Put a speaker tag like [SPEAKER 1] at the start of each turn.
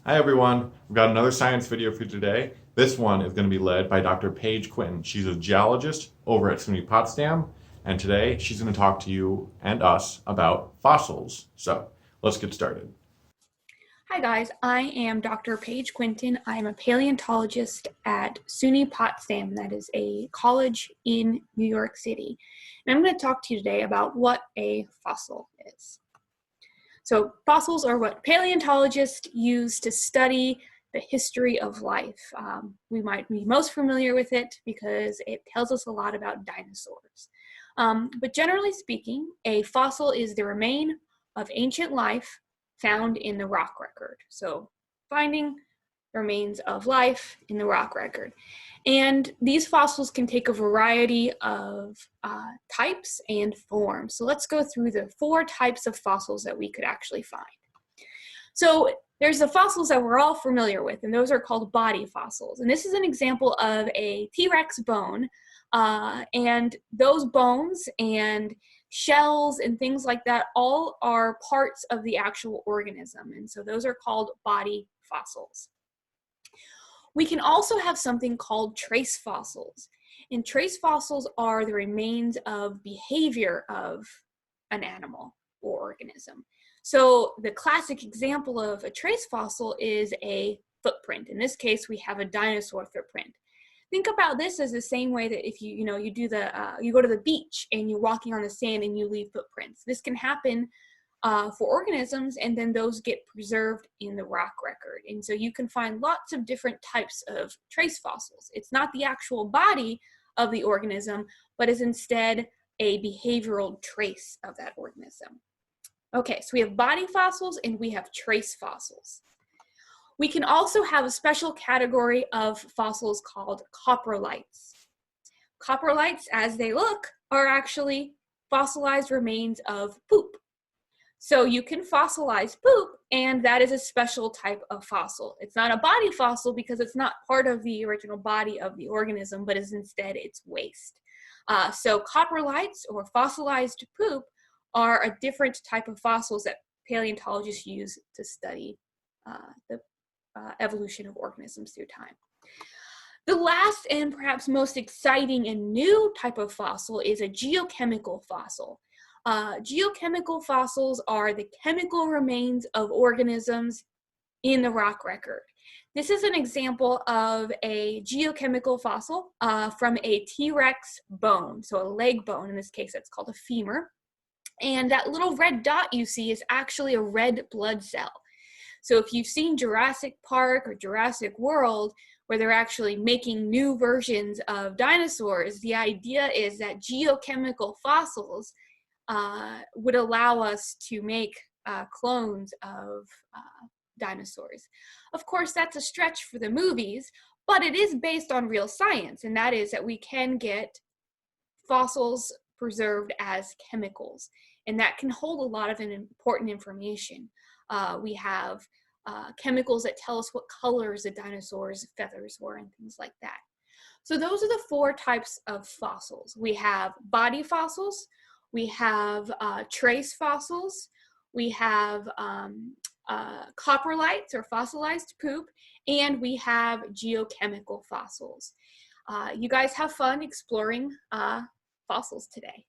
[SPEAKER 1] Hi everyone, we've got another science video for you today. This one is going to be led by Dr. Paige Quinton. She's a geologist over at SUNY Potsdam, and today she's going to talk to you and us about fossils. So let's get started.
[SPEAKER 2] Hi guys, I am Dr. Paige Quinton. I'm a paleontologist at SUNY Potsdam, that is a college in New York City. And I'm going to talk to you today about what a fossil is. So fossils are what paleontologists use to study the history of life. We might be most familiar with it because it tells us a lot about dinosaurs. But generally speaking, a fossil is the remain of ancient life found in the rock record. So finding remains of life in the rock record. And these fossils can take a variety of types and forms. So let's go through the 4 types of fossils that we could actually find. So there's the fossils that we're all familiar with, and those are called body fossils. And this is an example of a T-Rex bone. And those bones and shells and things like that all are parts of the actual organism. And so those are called body fossils. We can also have something called trace fossils. And trace fossils are the remains of behavior of an animal or organism. So the classic example of a trace fossil is a footprint. In this case, we have a dinosaur footprint. Think about this as the same way that if you go to the beach and you're walking on the sand and you leave footprints. This can happen for organisms, and then those get preserved in the rock record. And so you can find lots of different types of trace fossils. It's not the actual body of the organism, but is instead a behavioral trace of that organism. Okay, so we have body fossils and we have trace fossils. We can also have a special category of fossils called coprolites. Coprolites, as they look, are actually fossilized remains of poop. So you can fossilize poop, and that is a special type of fossil. It's not a body fossil because it's not part of the original body of the organism, but is instead its waste. So coprolites, or fossilized poop, are a different type of fossils that paleontologists use to study the evolution of organisms through time. The last and perhaps most exciting and new type of fossil is a geochemical fossil. Geochemical fossils are the chemical remains of organisms in the rock record. This is an example of a geochemical fossil from a T-Rex bone, so a leg bone. In this case, it's called a femur. And that little red dot you see is actually a red blood cell. So if you've seen Jurassic Park or Jurassic World, where they're actually making new versions of dinosaurs, the idea is that geochemical fossils would allow us to make clones of dinosaurs. Of course, that's a stretch for the movies, but it is based on real science, and that is that we can get fossils preserved as chemicals, and that can hold a lot of important information. We have chemicals that tell us what colors a dinosaur's feathers were and things like that. So those are the 4 types of fossils. We have body fossils, we have trace fossils, we have coprolites or fossilized poop, and we have geochemical fossils. You guys have fun exploring fossils today.